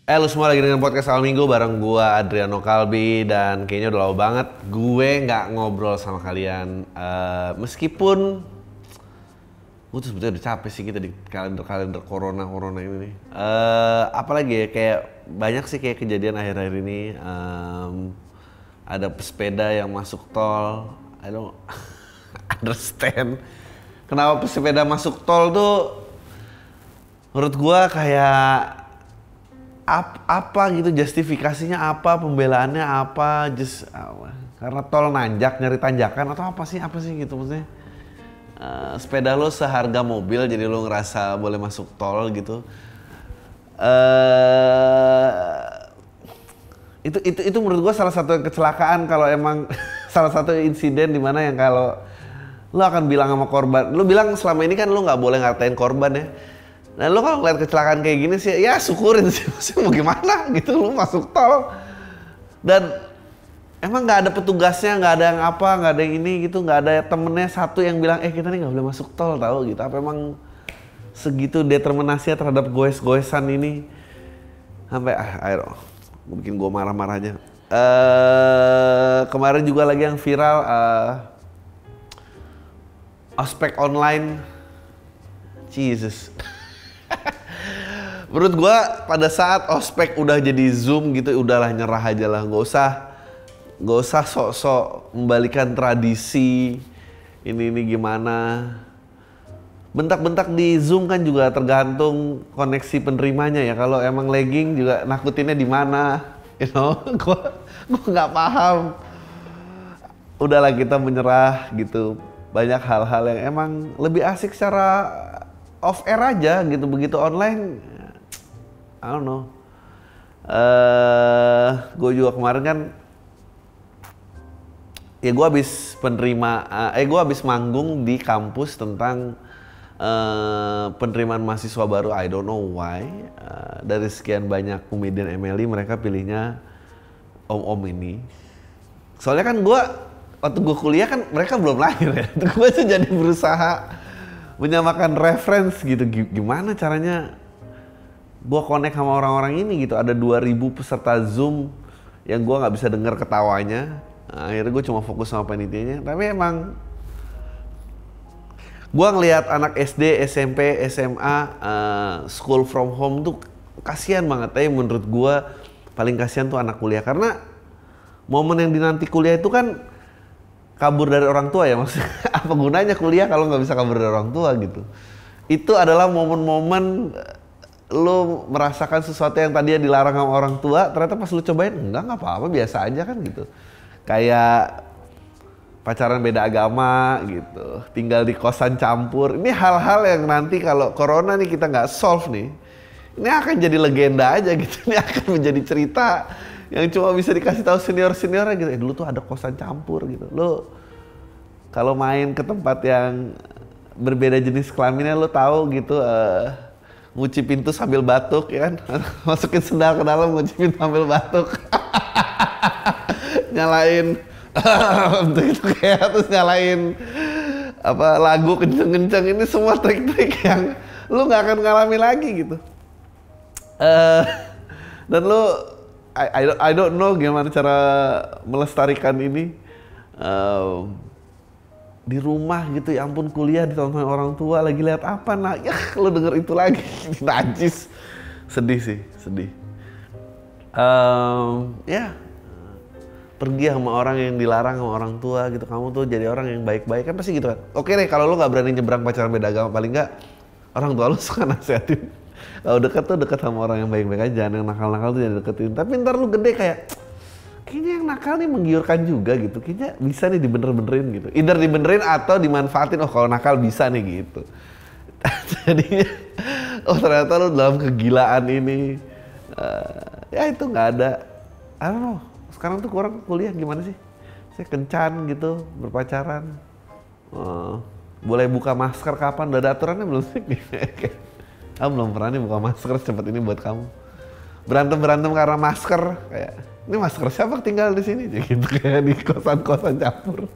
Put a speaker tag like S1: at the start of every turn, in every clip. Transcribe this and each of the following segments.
S1: Lu semua lagi dengan podcast Awal Minggu bareng gua Adriano Kalbi, dan kayaknya udah lama banget gue nggak ngobrol sama kalian. Meskipun gue tuh sebetulnya udah capek sih kita di kalender corona ini nih. Apalagi ya, kayak banyak sih kayak kejadian akhir-akhir ini. Ada pesepeda yang masuk tol. I don't understand kenapa pesepeda masuk tol tuh menurut gua kayak apa gitu, justifikasinya apa, pembelaannya apa, karena tol nanjak, nyari tanjakan atau apa sih gitu maksudnya. Sepeda lo seharga mobil jadi lo ngerasa boleh masuk tol gitu. Itu menurut gua salah satu kecelakaan, kalau emang salah satu insiden dimana yang kalau lo akan bilang sama korban, lo bilang selama ini kan lo nggak boleh ngatain korban ya. Nah lo kalau ngeliat kecelakaan kayak gini sih, ya syukurin sih, maksudnya mau gimana gitu, lo masuk tol dan emang nggak ada petugasnya, nggak ada yang apa, nggak ada yang ini gitu, nggak ada temennya satu yang bilang kita nih nggak boleh masuk tol tahu gitu. Apa emang segitu determinasinya terhadap goes-goesan ini sampai ayo bikin gue marah-marah aja. Kemarin juga lagi yang viral ospek online, Jesus. Menurut gua pada saat ospek udah jadi Zoom gitu, udahlah nyerah aja lah, nggak usah sok-sok membalikan tradisi ini gimana. Bentak-bentak di Zoom kan juga tergantung koneksi penerimanya ya. Kalau emang lagging juga nakutinnya di mana, you know? Gua nggak paham. Udahlah kita menyerah gitu. Banyak hal-hal yang emang lebih asik secara off air aja gitu, begitu online I don't know. Gue juga kemarin kan ya gue habis manggung di kampus tentang penerimaan mahasiswa baru. I don't know why. Dari sekian banyak komedian MLI mereka pilihnya om-om ini. Soalnya kan waktu gue kuliah kan mereka belum lahir ya. Gue tuh jadi berusaha menyamakan reference gitu, gimana caranya gue connect sama orang-orang ini gitu. Ada 2000 peserta Zoom yang gue nggak bisa dengar ketawanya. Akhirnya gue cuma fokus sama panitianya. Tapi emang gue ngelihat anak SD, SMP, SMA, school from home tuh kasihan banget. Tapi menurut gue paling kasihan tuh anak kuliah, karena momen yang dinanti kuliah itu kan kabur dari orang tua ya, maksudnya apa gunanya kuliah kalau nggak bisa kabur dari orang tua gitu. Itu adalah momen-momen lo merasakan sesuatu yang tadinya dilarang sama orang tua, ternyata pas lo cobain nggak apa-apa, biasa aja kan gitu. Kayak pacaran beda agama gitu, tinggal di kosan campur. Ini hal-hal yang nanti kalau corona nih kita nggak solve nih, ini akan jadi legenda aja gitu. Ini akan menjadi cerita yang cuma bisa dikasih tahu senior-seniornya gitu. Dulu tuh ada kosan campur gitu. Lo kalau main ke tempat yang berbeda jenis kelaminnya, lo tahu gitu, ngunci pintu sambil batuk ya kan. Masukin sendal ke dalam, ngunci pintu sambil batuk. Nyalain gitu kayak, terus nyalain apa lagu kenceng-kenceng. Ini semua trik-trik yang lo nggak akan ngalami lagi gitu. Dan lo I don't know gimana cara melestarikan ini di rumah gitu. Ya ampun, kuliah ditonton orang tua, lagi lihat apa, nah ya lo denger itu lagi. Najis, sedih sih, sedih. Ya pergi sama orang yang dilarang sama orang tua gitu. Kamu tuh jadi orang yang baik-baik kan pasti gitu kan. Oke deh, kalau lo nggak berani nyebrang pacaran beda agama, paling nggak orang tua lo suka nasihatin. Kalau dekat tuh dekat sama orang yang baik-baik aja, jangan yang nakal-nakal tuh jangan deketin. Tapi ntar lu gede kayak, kayaknya yang nakal nih menggiurkan juga gitu. Kayaknya bisa nih dibener-benerin gitu. Either dibenerin atau dimanfaatin. Oh kalau nakal bisa nih gitu. Jadinya, oh ternyata lu dalam kegilaan ini, ya itu nggak ada. I don't know. Sekarang tuh orang kuliah gimana sih? Saya kencan gitu, berpacaran. Boleh buka masker kapan? Udah ada aturannya belum sih? Belum pernah nih buka masker secepat ini buat kamu. Berantem karena masker, kayak ini masker siapa tinggal di sini gitu, kayak di kosan-kosan campur.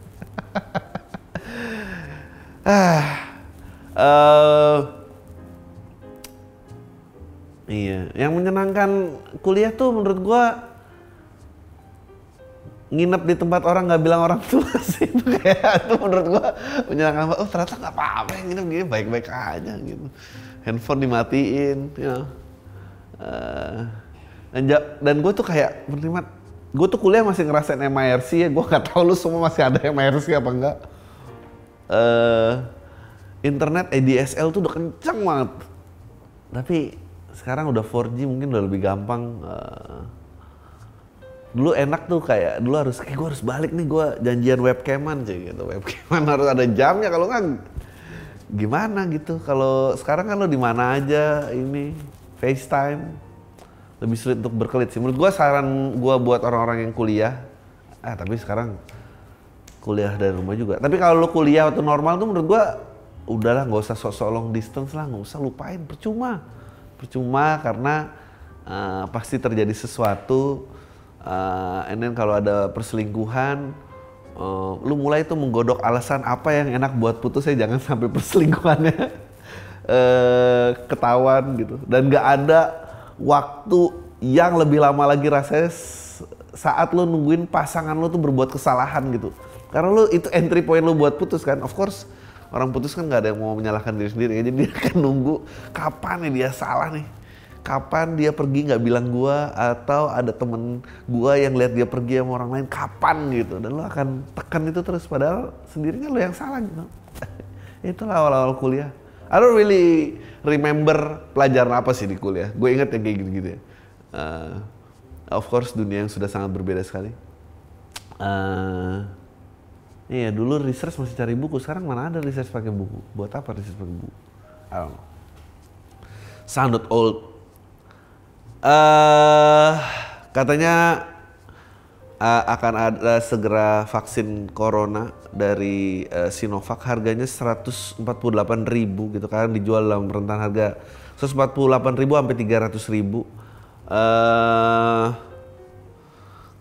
S1: Iya, yang menyenangkan kuliah tuh menurut gua nginep di tempat orang nggak bilang orang tua sih. Itu kayak itu menurut gua menyenangkan. Oh ternyata nggak apa-apa yang nginep gini, baik-baik aja gitu. Handphone dimatiin, ya. Dan gue tuh kayak bernikmat. Gue tuh kuliah masih ngerasain MIRC ya. Gue nggak tahu lu semua masih ada MIRC apa enggak. Internet ADSL tuh udah kenceng banget. Tapi sekarang udah 4G mungkin udah lebih gampang. Dulu enak tuh kayak dulu gue harus balik nih, gue janjian webcaman cuy gitu. Webcaman harus ada jamnya, kalau nggak gimana gitu. Kalau sekarang kan lo di mana aja ini FaceTime, lebih sulit untuk berkelit sih. Menurut gue saran gue buat orang-orang yang kuliah, tapi sekarang kuliah dari rumah juga. Tapi kalau lo kuliah waktu normal tuh menurut gue udahlah nggak usah sok-sok long distance lah, nggak usah, lupain, percuma karena pasti terjadi sesuatu. And then kalau ada perselingkuhan, lu mulai tuh menggodok alasan apa yang enak buat putusnya, jangan sampai perselingkuhannya ketahuan gitu. Dan nggak ada waktu yang lebih lama lagi rasanya saat lu nungguin pasangan lu tuh berbuat kesalahan gitu. Karena lu itu entry point lu buat putus kan. Of course orang putus kan nggak ada yang mau menyalahkan diri sendiri, jadi dia akan nunggu kapan nih dia salah nih. Kapan dia pergi nggak bilang gua, atau ada temen gua yang lihat dia pergi sama orang lain, kapan gitu. Dan lo akan tekan itu terus, padahal sendirinya lo yang salah gitu. Itulah awal-awal kuliah. I don't really remember pelajaran apa sih di kuliah. Gue inget yang kayak gitu-gitu ya. Of course dunia yang sudah sangat berbeda sekali. Iya dulu research masih cari buku, sekarang mana ada research pakai buku. Buat apa research pakai buku? I don't know. Sounded old. Katanya akan ada segera vaksin corona dari Sinovac, harganya 148.000 gitu kan, dijual dalam rentan harga 148.000 sampai 300.000.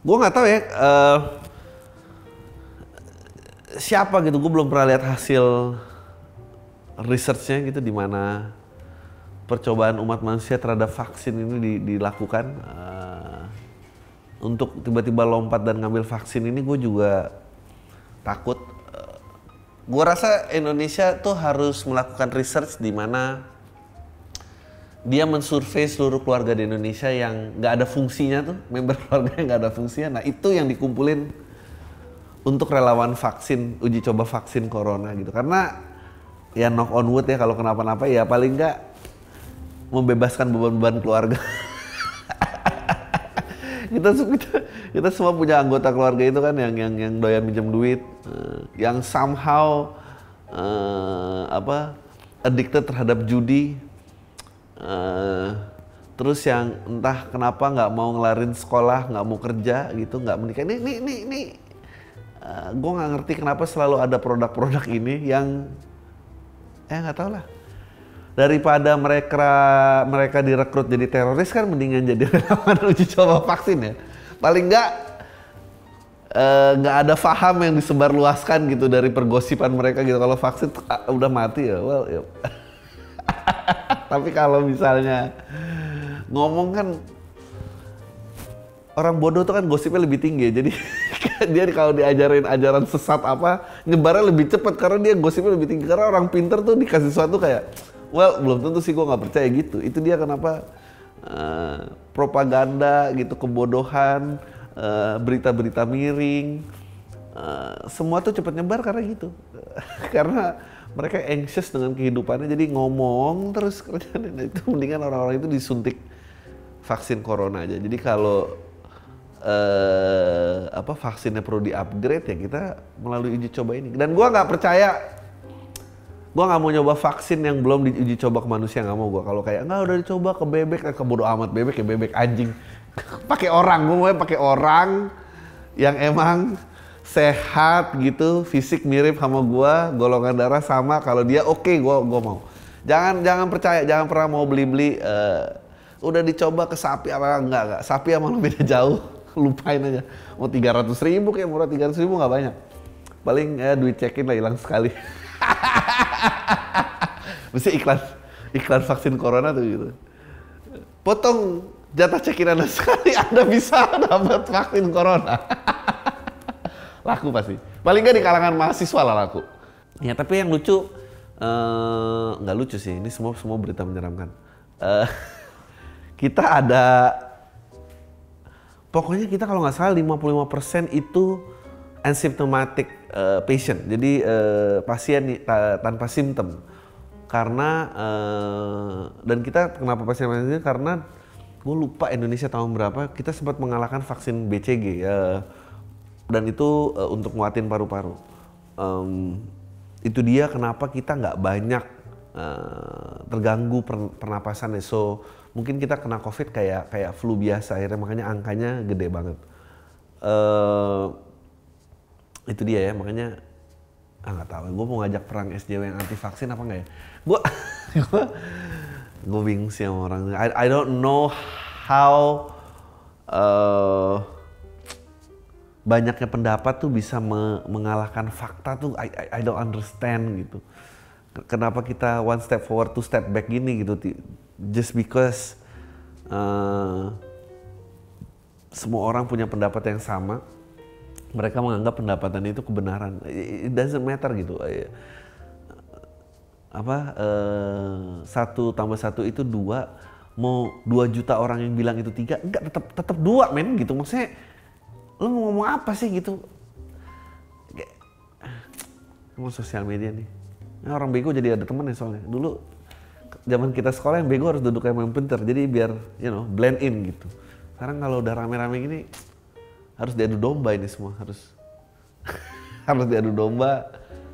S1: Gue nggak tahu ya siapa gitu, gue belum pernah lihat hasil researchnya gitu di mana percobaan umat manusia terhadap vaksin ini dilakukan. Untuk tiba-tiba lompat dan ngambil vaksin ini gue juga takut. Gue rasa Indonesia tuh harus melakukan research di mana dia mensurvei seluruh keluarga di Indonesia yang nggak ada fungsinya tuh, member keluarganya nggak ada fungsinya. Nah itu yang dikumpulin untuk relawan vaksin, uji coba vaksin corona gitu. Karena ya knock on wood ya, kalau kenapa-napa ya paling nggak membebaskan beban-beban keluarga. kita semua punya anggota keluarga itu kan yang doyan minjem duit, yang somehow addicted terhadap judi, terus yang entah kenapa nggak mau ngelarin sekolah, nggak mau kerja gitu, nggak menikah. Ini gue nggak ngerti kenapa selalu ada produk-produk ini yang nggak tahu lah. Daripada mereka direkrut jadi teroris kan mendingan jadi relawan uji coba vaksin ya. Paling nggak ada paham yang disebarluaskan gitu dari pergosipan mereka gitu. Kalau vaksin udah mati ya, well ya. Tapi kalau misalnya ngomong kan orang bodoh tuh kan gosipnya lebih tinggi ya. Jadi dia kalau diajarin ajaran sesat apa, nyebarnya lebih cepat karena dia gosipnya lebih tinggi. Karena orang pinter tuh dikasih sesuatu kayak, well, belum tentu sih, gue nggak percaya gitu. Itu dia kenapa propaganda gitu, kebodohan, berita-berita miring, semua tuh cepat nyebar karena gitu. Karena mereka anxious dengan kehidupannya, jadi ngomong terus kerjaan. Itu mendingan orang-orang itu disuntik vaksin corona aja. Jadi kalau vaksinnya perlu di-upgrade ya kita melalui uji coba ini. Dan gue nggak percaya. Gue nggak mau nyoba vaksin yang belum diuji coba ke manusia, nggak mau gue. Kalau kayak nggak udah dicoba ke bebek, ke bodo amat, bebek ya bebek, anjing. Pakai orang, gue mau pakai orang yang emang sehat gitu, fisik mirip sama gue, golongan darah sama. Kalau dia oke, gue mau. Jangan percaya, jangan pernah mau beli udah dicoba ke sapi apa enggak. Sapi sama lu beda jauh, lupain aja. Mau 300.000 kayak murah, 300.000 nggak banyak. Paling duit check-in lah hilang sekali. Mesti iklan vaksin corona tuh gitu. potong jatah cekin Anda sekali, Anda bisa dapat vaksin corona. Laku pasti. Paling nggak di kalangan mahasiswa lah laku. Ya tapi yang lucu, nggak lucu sih, ini semua berita menyeramkan. Kita ada, pokoknya kita kalau nggak salah 55% itu asymptomatic patient, jadi pasien tanpa simptom. Karena dan kita kenapa pasien ini, karena gue lupa Indonesia tahun berapa kita sempat mengalahkan vaksin BCG dan itu untuk nguatin paru-paru. Itu dia kenapa kita nggak banyak terganggu pernapasannya. So mungkin kita kena COVID kayak flu biasa, akhirnya makanya angkanya gede banget. Itu dia ya, makanya nggak tahu. Gue mau ngajak perang SJW yang anti vaksin apa nggak ya? Gue bingung sih sama orang. I don't know how banyaknya pendapat tuh bisa mengalahkan fakta tuh. I don't understand gitu. Kenapa kita one step forward, two step back gini gitu? Just because semua orang punya pendapat yang sama, mereka menganggap pendapatan itu kebenaran. It doesn't matter gitu. 1 tambah 1 itu 2, mau 2 juta orang yang bilang itu 3, enggak, tetap 2 men gitu. Maksudnya lo mau ngomong apa sih gitu? Mau sosial media nih. Nah, orang bego jadi ada temen ya soalnya. Dulu zaman kita sekolah yang bego harus duduk yang pinter, jadi biar blend in gitu. Sekarang kalau udah rame-rame gini harus diadu domba ini semua, harus diadu domba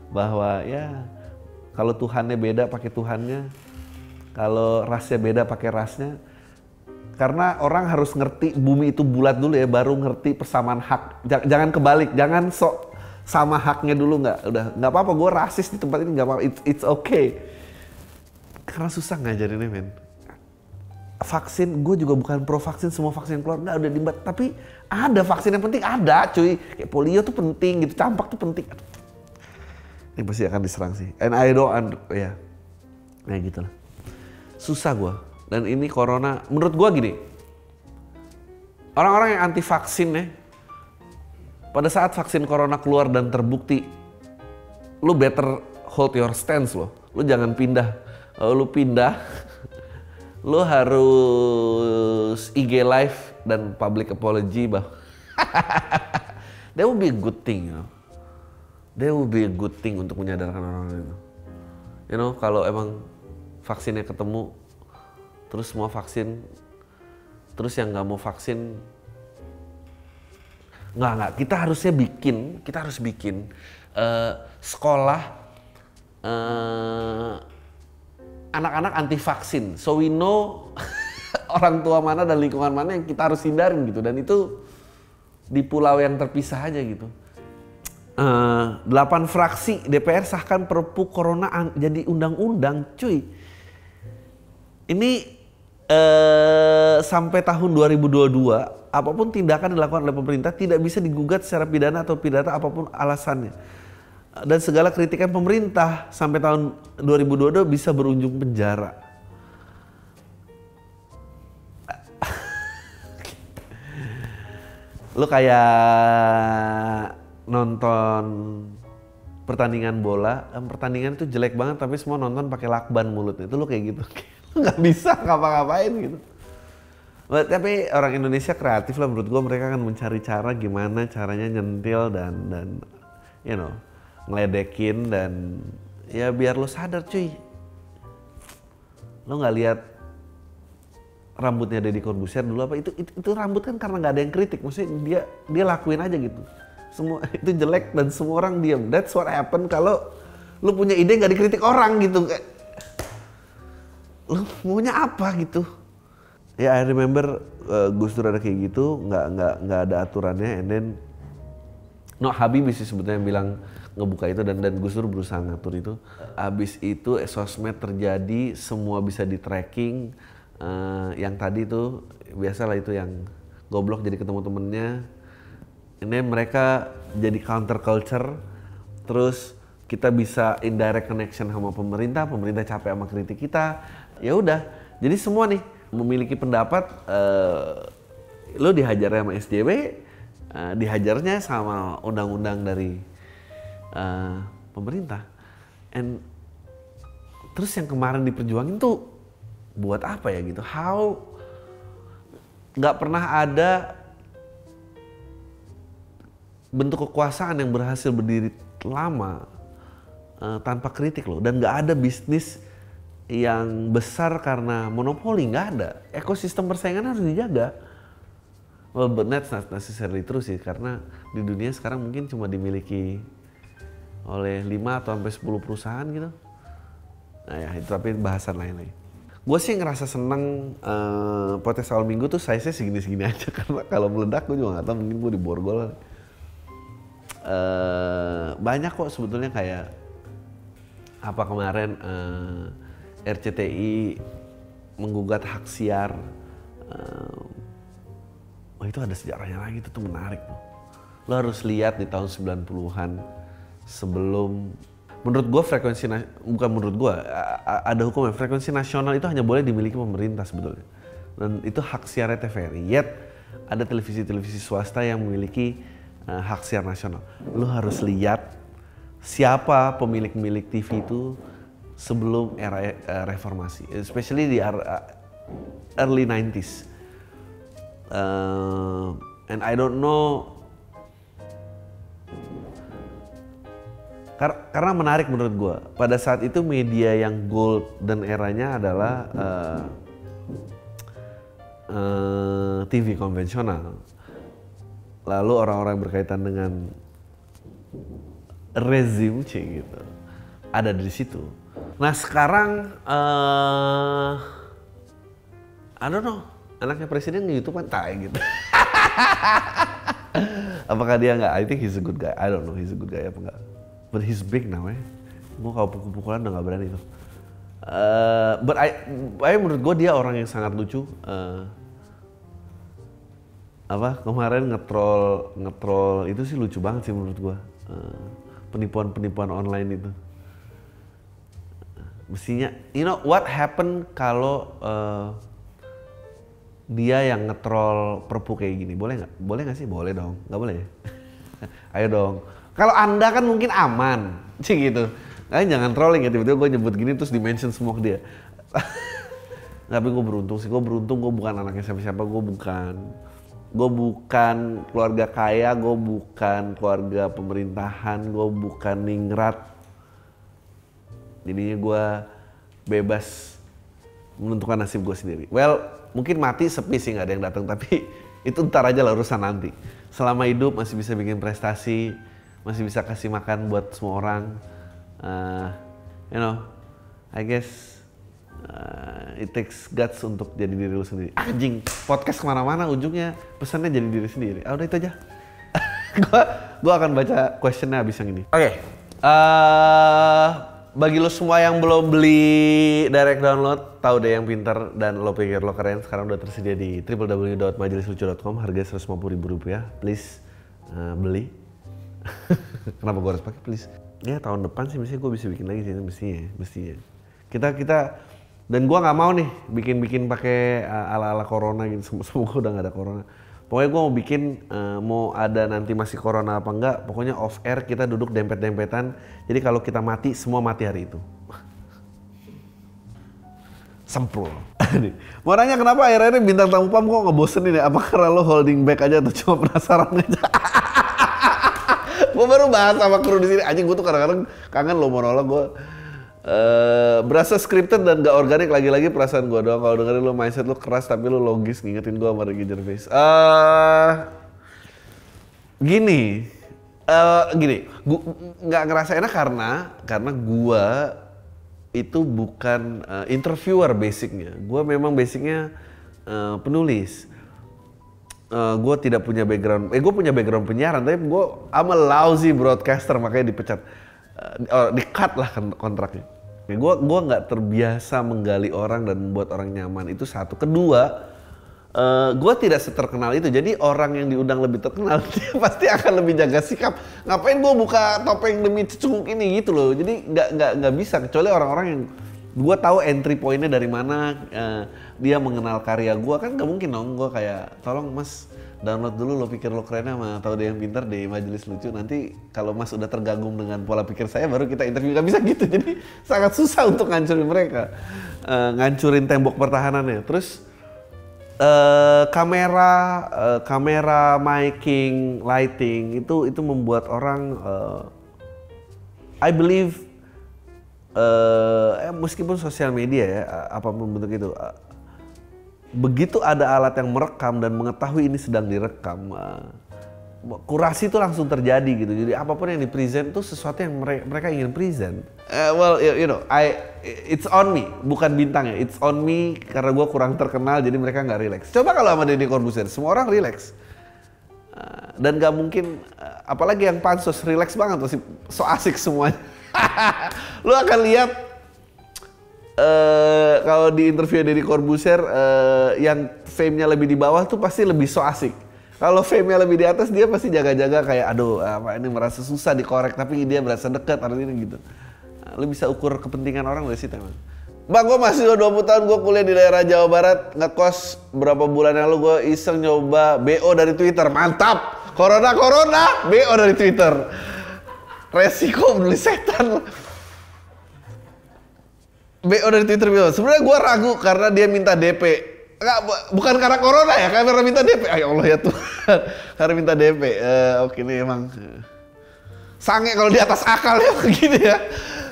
S1: bahwa ya kalau Tuhannya beda pakai Tuhannya, kalau rasnya beda pakai rasnya. Karena orang harus ngerti bumi itu bulat dulu ya, baru ngerti persamaan hak. Jangan kebalik, jangan sok sama haknya dulu, nggak apa-apa gue rasis di tempat ini, nggak apa-apa, it's okay. Karena susah ngajarinnya men. Vaksin, gue juga bukan pro vaksin, semua vaksin keluar udah dibat, tapi ada vaksin yang penting, ada cuy. Kayak polio tuh penting gitu, campak tuh penting. Ini pasti akan diserang sih. And I don't, ya gitu lah. Susah gue. Dan ini corona, menurut gua gini, orang-orang yang anti vaksin ya, pada saat vaksin corona keluar dan terbukti, lu better hold your stance loh. Lu jangan pindah. Kalau lu pindah, lu harus IG live dan public apology bah. That would be a good thing, That would be a good thing untuk menyadarkan orang-orang itu. Kalau emang vaksinnya ketemu, terus semua vaksin, terus yang nggak mau vaksin, nggak. Kita harus bikin sekolah anak-anak anti vaksin, so we know orang tua mana dan lingkungan mana yang kita harus hindarin gitu. Dan itu di pulau yang terpisah aja gitu. 8 fraksi DPR sahkan Perpu Corona jadi undang-undang, cuy. Ini sampai tahun 2022, apapun tindakan dilakukan oleh pemerintah tidak bisa digugat secara pidana atau pidana apapun alasannya. Dan segala kritikan pemerintah sampai tahun 2022 bisa berujung penjara. Lu kayak nonton pertandingan bola, pertandingan itu jelek banget tapi semua nonton pakai lakban mulutnya, itu lu kayak gitu. Nggak bisa ngapa-ngapain gitu. Tapi orang Indonesia kreatif lah menurut gue, mereka akan mencari cara gimana caranya nyentil dan ngeledekin dan ya biar lo sadar cuy. Lo nggak lihat rambutnya Deddy Corbuzier dulu apa, itu rambut kan karena nggak ada yang kritik, maksudnya dia lakuin aja gitu. Semua itu jelek dan semua orang diam. That's what happen kalau lo punya ide nggak dikritik orang gitu. Lu maunya apa gitu? Ya I remember Gus Dur ada kayak gitu, nggak ada aturannya, and then Habibie sih sebetulnya yang bilang ngebuka itu, dan Gus Dur berusaha ngatur itu. Abis itu sosmed terjadi, semua bisa di tracking. Yang tadi tuh biasalah itu yang goblok jadi ketemu temennya. Ini mereka jadi counter culture, terus kita bisa indirect connection sama pemerintah capek sama kritik kita. Ya udah, jadi semua nih memiliki pendapat, lo dihajar sama SJW, dihajarnya sama undang-undang dari pemerintah. And terus yang kemarin diperjuangin tuh buat apa ya gitu? Nggak pernah ada bentuk kekuasaan yang berhasil berdiri lama tanpa kritik loh, dan nggak ada bisnis yang besar karena monopoli, nggak ada. Ekosistem persaingan harus dijaga. Well, but not necessarily true sih, karena di dunia sekarang mungkin cuma dimiliki oleh 5 atau sampai 10 perusahaan gitu. Nah ya, itu tapi bahasan lain lagi. Gue sih ngerasa seneng podcast awal minggu tuh size-nya segini-segini aja, karena kalau meledak gue juga nggak tahu, mungkin gue diborgol. Banyak kok sebetulnya, kayak apa kemarin RCTI menggugat hak siar. Wah itu ada sejarahnya lagi, itu tuh menarik tuh. Lo harus lihat di tahun 90-an sebelum, menurut gue bukan menurut gue, ada hukumnya, frekuensi nasional itu hanya boleh dimiliki pemerintah sebetulnya. Dan itu hak siarnya TVRI, yet ada televisi-televisi swasta yang memiliki hak siar nasional. Lo harus lihat siapa pemilik-milik TV itu sebelum era reformasi, especially di early 90s. And I don't know, karena menarik menurut gue. Pada saat itu media yang golden eranya adalah TV konvensional. Lalu orang-orang berkaitan dengan rezim gitu ada di situ. Nah sekarang I don't know, anaknya presiden di YouTube kan tai gitu. Apakah dia nggak? I think he's a good guy. I don't know he's a good guy apa enggak. But he's big now Gue kalau pukul-pukulan udah nggak berani tuh. But menurut gue dia orang yang sangat lucu. Kemarin ngetrol itu sih lucu banget sih menurut gue. Penipuan online itu. Mestinya, you know what happen kalau dia yang ngetrol Perpu kayak gini, boleh nggak? Boleh nggak sih? Boleh dong, nggak boleh ya? Ayo dong. Kalau Anda kan mungkin aman, sih gitu. Jangan trolling ya, tiba-tiba gue nyebut gini terus di-mention semua ke dia. Tapi gue beruntung sih, gue bukan anaknya siapa-siapa, gue bukan keluarga kaya, gue bukan keluarga pemerintahan, gue bukan ningrat. Jadinya gue bebas menentukan nasib gue sendiri. Well, mungkin mati sepi sih, nggak ada yang datang, tapi itu ntar aja lah urusan nanti. Selama hidup masih bisa bikin prestasi, masih bisa kasih makan buat semua orang. You know, I guess it takes guts untuk jadi diri lu sendiri. Anjing, podcast kemana-mana ujungnya pesannya jadi diri sendiri. Udah itu aja. Gua akan baca questionnya abis yang ini. Oke. Bagi lo semua yang belum beli direct download, tahu deh yang pintar dan lo pikir lo keren, sekarang udah tersedia di www.majelislucu.com, harga Rp150.000. Please beli. Kenapa gue harus pakai please? Ya tahun depan sih mestinya gue bisa bikin lagi sih, mestinya. Kita dan gue nggak mau nih bikin pakai ala corona gitu. Semoga udah nggak ada corona. Pokoknya gue mau bikin, mau ada nanti masih corona apa enggak, pokoknya off air kita duduk dempet-dempetan. Jadi kalau kita mati, semua mati hari itu. Sempul. Mau nanya kenapa akhir-akhir bintang tamu PAM kok ngebosenin ya? Apa karena lo holding back aja atau cuma penasaran aja? Gue baru bahas sama kru di sini. Anjing gue tuh kadang-kadang kangen lo monolog gue. Berasa scripted dan gak organik, lagi-lagi perasaan gue doang. Kalau dengerin lo mindset lo keras tapi lo logis, ngingetin gue sama Ricky Gervais. Gini, gue nggak ngerasa enak karena gue itu bukan interviewer basicnya. Gue memang basicnya penulis. Gue tidak punya background, gue punya background penyiaran, tapi I'm a lousy broadcaster, makanya dipecat, di-cut lah kontraknya. Gue nggak terbiasa menggali orang dan membuat orang nyaman, itu satu. Kedua, gue tidak seterkenal itu, jadi orang yang diundang lebih terkenal dia pasti akan lebih jaga sikap. Ngapain gue buka topeng demi cecunguk ini gitu loh, jadi nggak bisa, kecuali orang-orang yang Gue tahu entry pointnya dari mana, dia mengenal karya gue kan, gak mungkin dong gue kayak tolong mas download dulu Lo Pikir Lo Keren sama Tahu Deh Yang Pintar di Majelis Lucu, nanti kalau mas udah tergabung dengan pola pikir saya baru kita interview. Gak bisa gitu, jadi sangat susah untuk ngancurin mereka, ngancurin tembok pertahanannya. Terus kamera, miking, lighting itu membuat orang, I believe, meskipun sosial media ya, apapun bentuk itu, begitu ada alat yang merekam dan mengetahui ini sedang direkam, kurasi itu langsung terjadi gitu. Jadi apapun yang di-present itu sesuatu yang mereka ingin present. Well, you know, it's on me, bukan bintangnya, it's on me karena gue kurang terkenal jadi mereka nggak relax. Coba kalau sama Deddy Corbuzier, semua orang relax. Dan gak mungkin, apalagi yang pansus relax banget, masih so asik semuanya. Lu akan lihat kalau di interview Deddy Corbuzier, yang fame-nya lebih di bawah tuh pasti lebih so asik. Kalau fame-nya lebih di atas, dia pasti jaga-jaga kayak aduh apa ini, merasa susah dikorek tapi dia berasa dekat artinya gitu. Lu bisa ukur kepentingan orang dari situ emang. Bang, gue masih 20 tahun, gue kuliah di daerah Jawa Barat, ngekos berapa bulan yang lalu gue iseng nyoba BO dari Twitter, mantap! Corona, BO dari Twitter. Resiko beli setan. BO dari Twitter, BO. Sebenarnya gue ragu karena dia minta DP. Enggak, bukan karena corona ya, karena minta DP. Ya Allah ya Tuhan, karena minta DP. Oke, ini emang sange kalau di atas akal ya begini ya.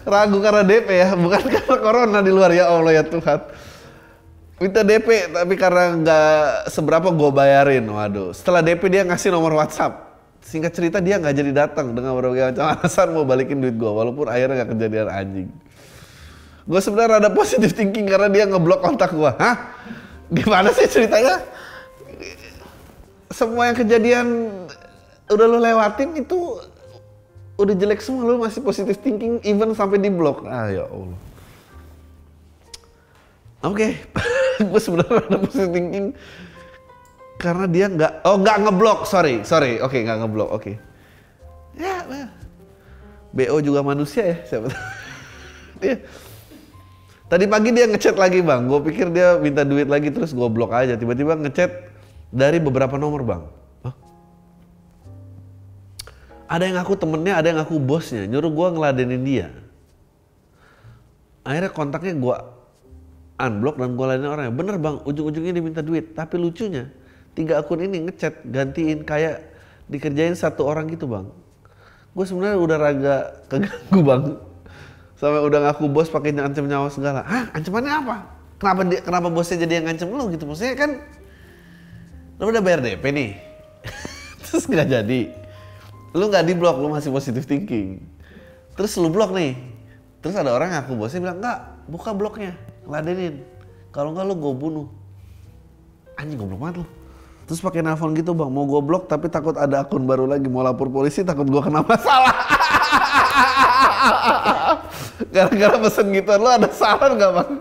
S1: Ragu karena DP ya, bukan karena corona di luar, ya Allah ya Tuhan. Minta DP, tapi karena nggak seberapa gue bayarin. Waduh, setelah DP dia ngasih nomor WhatsApp. Singkat cerita dia nggak jadi datang dengan berbagai macam alasan mau balikin duit gue, walaupun akhirnya nggak kejadian anjing. Gue sebenarnya ada positive thinking karena dia ngeblok kontak gue. Hah? Gimana sih ceritanya? Semua yang kejadian udah lu lewatin itu udah jelek semua, lu masih positive thinking even sampai di blok. Ah ya Allah. Oke. Gue sebenarnya ada positive thinking karena dia nggak ngeblok, sorry, oke, nggak ngeblok, oke. Ya, BO juga manusia ya, siapa tahu. Dia tadi pagi dia ngechat lagi bang, gue pikir dia minta duit lagi terus gue blok aja, tiba-tiba ngechat dari beberapa nomor bang. Hah? Ada yang ngaku temennya, ada yang ngaku bosnya, nyuruh gue ngeladenin dia. Akhirnya kontaknya gue unblock dan gue ladenin orangnya. Bener bang, ujung-ujungnya dia minta duit, tapi lucunya 3 akun ini ngechat gantiin kayak dikerjain 1 orang gitu bang. Gue sebenarnya udah raga keganggu bang, sampai udah ngaku bos pakai ngancem nyawa segala. Hah, ancamannya apa? Kenapa bosnya jadi yang ngancem lu gitu? Maksudnya kan lu udah bayar DP nih, terus nggak jadi, lu nggak di blok, lu masih positive thinking, terus lu blok nih, terus ada orang ngaku bosnya bilang nggak, buka bloknya, ladenin, kalau nggak lu gue bunuh. Anjing goblok banget lu. Terus pakai nelfon gitu bang, mau gue blok tapi takut ada akun baru lagi, mau lapor polisi takut gue kena masalah. Gara-gara pesen gitu, lu ada saran nggak bang?